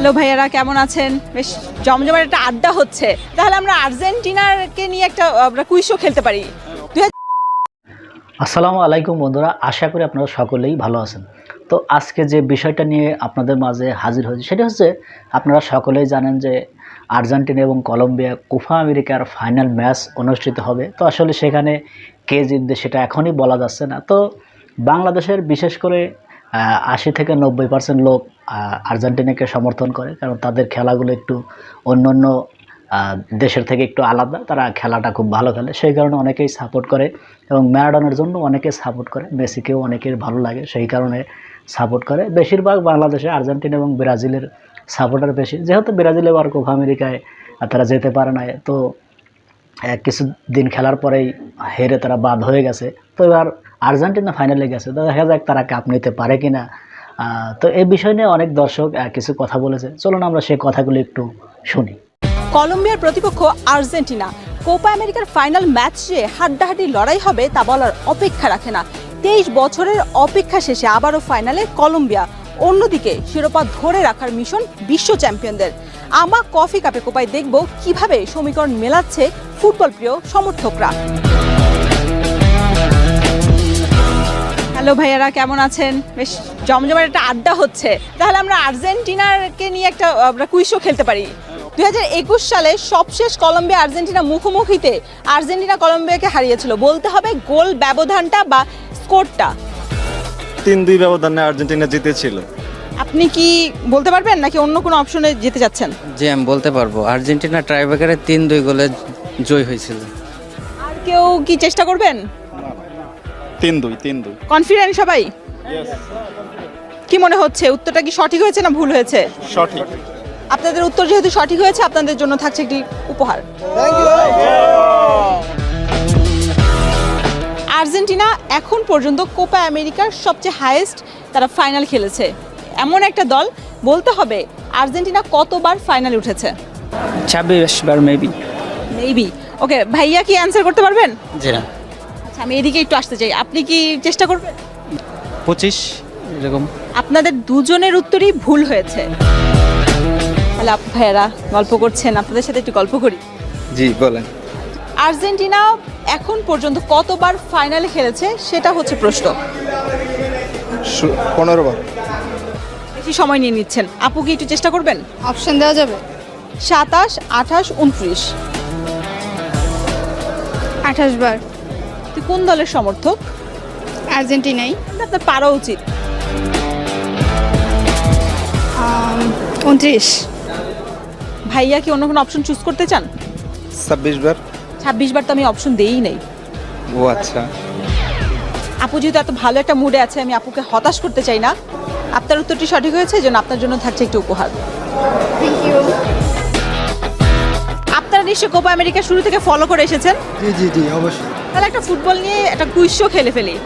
Hello ভাইয়ারা, কেমন আছেন? বেশ জমজমাট একটা আড্ডা হচ্ছে। তাহলে আমরা আর্জেন্টিনাকে নিয়ে একটা কুইজ শো খেলতে পারি। আসসালামু আলাইকুম বন্ধুরা, আশা করি আপনারা সকলেই ভালো আছেন। তো আজকে যে বিষয়টা নিয়ে আপনাদের মাঝে হাজির হয়েছে সেটা হচ্ছে, আপনারা সকলেই জানেন যে আর্জেন্টিনা এবং কলম্বিয়া কোপা আমেরিকার ফাইনাল ম্যাচ অনুষ্ঠিত হবে। তো আসলে সেখানে কে জিতবে সেটা এখনই বলা যাচ্ছে না। তো বাংলাদেশের বিশেষ করে 80 থেকে 90% লোক আর্জেন্টিনাকে সমর্থন করে, কারণ তাদের খেলাগুলো একটু অন্য অন্য দেশের থেকে একটু আলাদা। তারা খেলাটা খুব ভালো খেলে, সেই কারণে অনেকেই সাপোর্ট করে এবং ম্যারাডোনার জন্য অনেকে সাপোর্ট করে, মেসিকেও অনেকের ভালো লাগে সেই কারণে সাপোর্ট করে। বেশিরভাগ বাংলাদেশে আর্জেন্টিনা এবং ব্রাজিলের সাপোর্টার বেশি, যেহেতু ব্রাজিল এবার কোপা আমেরিকায় তারা যেতে পারে না। তো কিছুদিন খেলার পরেই হেরে তারা বাদ হয়ে গেছে। তো এবার আর্জেন্টিনা ফাইনালে গেছে, তো দেখা যাক তারা কাপ নিতে পারে কিনা। তো এই বিষয় নিয়ে অনেক দর্শক কিছু কথা বলেছে, চলুন আমরা সেই কথাগুলো একটু শুনি। কলম্বিয়ার প্রতিপক্ষ আর্জেন্টিনা, কোপা আমেরিকার ফাইনাল ম্যাচে হাড্ডাহাড্ডি লড়াই হবে তা বলার অপেক্ষা রাখে না। 23 বছরের অপেক্ষা শেষে আবারও ফাইনালে কলম্বিয়া। অন্যদিকে শিরোপা ধরে রাখার মিশন বিশ্ব চ্যাম্পিয়নদের। আমা কফি কাপে কোপায় দেখব কিভাবে সমীকরণ মেলাচ্ছে ফুটবল প্রিয় সমর্থকরা। হ্যালো ভাইয়ারা, কেমন আছেন? বেশ জমজমাট একটা আড্ডা হচ্ছে। তাহলে আমরা আর্জেন্টিনাকে নিয়ে একটা কুইজ শো খেলতে পারি। 2021 সালে সবশেষ কলম্বিয়া আর্জেন্টিনা মুখোমুখিতে আর্জেন্টিনা কলম্বিয়াকে হারিয়েছিল। বলতে হবে গোল ব্যবধানটা বা স্কোরটা। 3-2 ব্যবধানে আর্জেন্টিনা জিতেছিল। আপনি কি বলতে পারবেন নাকি অন্য কোনো অপশনে যেতে চাচ্ছেন? জি, আমি বলতে পারবো। আর্জেন্টিনা ট্রাইব্রেকারে 3-2 গোলে জয় হয়েছিল। আর কেউ কি চেষ্টা করবেন? 3-2 কনফিডেন্ট সবাই? কি মনে হচ্ছে, উত্তরটা কি সঠিক হয়েছে না ভুল হয়েছে? সঠিক। আপনাদের উত্তর যেহেতু সঠিক হয়েছে, আপনাদের জন্য থাকছে একটি উপহার। আর্জেন্টিনা এখন পর্যন্ত কোপা আমেরিকার সবচেয়ে হাইয়েস্ট তারা ফাইনাল খেলেছে এমন একটা দল। বলতে হবে আর্জেন্টিনা কতবার ফাইনালে উঠেছে? 26 বার মেবি। মেবি। ওকে, ভাইয়া কি অ্যান্সার করতে পারবেন? জি না, আচ্ছা, আমি এদিকে একটু আসতে চাই। আপনি কি চেষ্টা করবেন? 25 এরকম। আপনাদের দুজনের উত্তরই ভুল হয়েছে। তাহলে ভাইয়ারা গল্প করছেন, আপনাদের সাথে একটু গল্প করি। জি বলেন। আর্জেন্টিনা এখন পর্যন্ত কতবার ফাইনালে খেলেছে সেটা হচ্ছে প্রশ্ন। 15 বার। বেশি সময় নিয়ে নিচ্ছেন। আপু কি একটু চেষ্টা করবেন? অপশন দেওয়া যাবে? 27, 28, 29। 28 বার। তুই কোন দলের সমর্থক? আর্জেন্টিনাই। আপনার পারা উচিত। 29। ভাইয়া কি অন্য কোনো অপশন চুজ করতে চান? 26 বার। 26 বার তো আমি অপশন দেই নাই। ও আচ্ছা। আপু যেহেতু এত ভালো একটা মুডে আছে, আমি আপুকে হতাশ করতে চাই না। আপনার উত্তরটি সঠিক হয়েছে, যেন আপনার জন্য থাকছে একটি উপহার। Thank you. আপনারা নিশ্চয়ই কোপা আমেরিকা শুরু থেকে ফলো করে এসেছেন। জি অবশ্যই। তাহলে একটা ফুটবল নিয়ে একটা কুইজ শো খেলে ফেলি।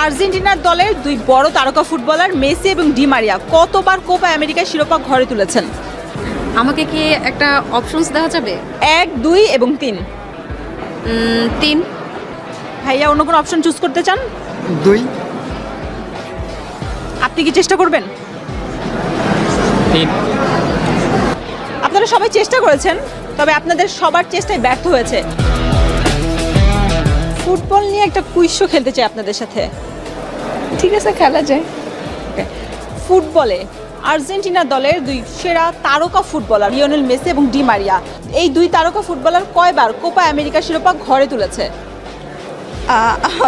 আর্জেন্টিনার দলের দুই বড় তারকা ফুটবলার মেসি এবং ডি মারিয়া কতবার কোপা আমেরিকার শিরোপা ঘরে তুলেছেন? আমাকে কি একটা অপশনস দেওয়া যাবে? 1, 2 এবং 3। 3। ভাইয়া অন্য কোনো অপশন চুজ করতে চান? 2। আপনি কি চেষ্টা করবেন? 3। আপনারা সবাই চেষ্টা করেছেন, তবে আপনাদের সবার চেষ্টায় ব্যর্থ হয়েছে। ফুটবল নিয়ে একটা কুইজ শো খেলতে চাই আপনাদের সাথে। ঠিক আছে, খেলা যায়। ফুটবলে আর্জেন্টিনা দলের দুই সেরা তারকা ফুটবলার লিওনেল মেসি এবং ডি মারিয়া, এই দুই তারকা ফুটবলার কয়বার কোপা আমেরিকা শিরোপা ঘরে তুলেছে?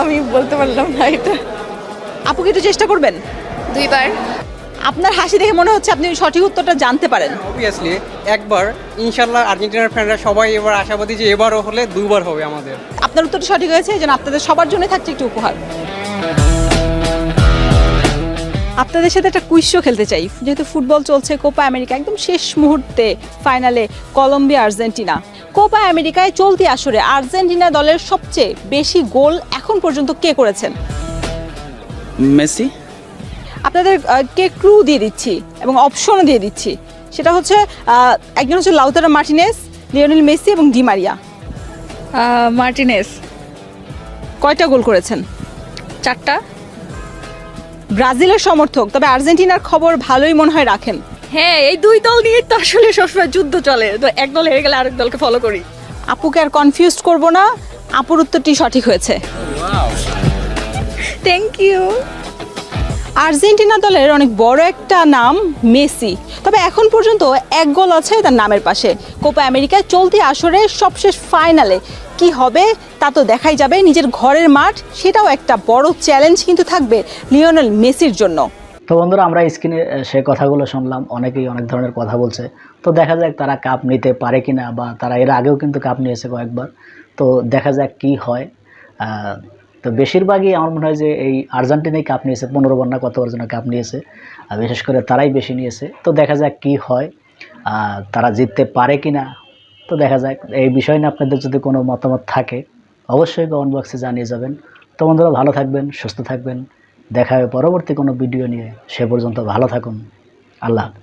আমি বলতে পারলাম না এটা। আপু কি একটু চেষ্টা করবেন? 2 বার। আপনার হাসি দেখে মনে হচ্ছে আপনি সঠিক উত্তরটা জানতে পারেন। অবভিয়াসলি একবার। ইনশাল্লাহ আর্জেন্টিনার ফ্যানরা সবাই এবার আশাবাদী যে এবারও হলে 2 বার হবে আমাদের। আপনার উত্তরটি সঠিক হয়েছে, যেন আপনাদের সবার জন্য থাকছে একটি উপহার। আপনাদের সাথে একটা কুইজ শো খেলতে চাই। যেহেতু ফুটবল চলছে, কোপা আমেরিকা একদম শেষ মুহূর্তে ফাইনালে কলম্বিয়া আর্জেন্টিনা। কোপা আমেরিকায় চলতি আসরে আর্জেন্টিনা দলের সবচেয়ে বেশি গোল এখন পর্যন্ত কে করেছেন? মেসি। আপনাদের কে ক্লু দিয়ে দিচ্ছি এবং অপশনও দিয়ে দিচ্ছি। সেটা হচ্ছে একজন হচ্ছে লাউতারো মার্টিনেজ, লিওনেল মেসি এবং ডি মারিয়া। মার্টিনেজ। কয়টা গোল করেছেন? 4টা। ব্রাজিলের সমর্থক, তবে আর্জেন্টিনার খবর ভালোই মনে হয় রাখেন। হ্যাঁ, এই দুই দল নিয়ে তো আসলে সবসময় যুদ্ধ চলে, তো এক দল হেরে গেলে আরেক দলকে ফলো করি। আপুকে আর কনফিউজ করব না, আপুর উত্তরটি সঠিক হয়েছে। Thank you. আর্জেন্টিনা দলের অনেক বড় একটা নাম মেসি, তবে এখন পর্যন্ত এক গোল আছে তার নামের পাশে। কোপা আমেরিকায় চলতি আসরে সবশেষ ফাইনালে কি হবে তা তো দেখাই যাবে। নিজের ঘরের মাঠ, সেটাও একটা বড় চ্যালেঞ্জ কিন্তু থাকবে লিওনেল মেসির জন্য। তো বন্ধুরা, আমরা স্ক্রিনে সে কথাগুলো শুনলাম, অনেকেই অনেক ধরনের কথা বলছে। তো দেখা যাক তারা কাপ নিতে পারে কিনা, বা তারা এর আগেও কিন্তু কাপ নিয়েছে কয়েকবার। তো দেখা যাক কি হয়। তো বেশিরভাগই আমার মনে হয় যে এই আর্জেন্টিনাই কাপ নিয়েছে, 15 বার না কতবার যেন কাপ নিয়েছে, আর বিশেষ করে তারাই বেশি নিয়েছে। তো দেখা যাক কি হয়, তারা জিততে পারে কিনা। তো দেখা যাক। এই বিষয় নিয়ে আপনাদের যদি কোনো মতামত থাকে অবশ্যই কমেন্ট বক্সে জানিয়ে যাবেন। তো বন্ধুরা, ভালো থাকবেন, সুস্থ থাকবেন। দেখা হবে পরবর্তী কোনো ভিডিও নিয়ে। সে পর্যন্ত ভালো থাকুন। আল্লাহ হাফেজ।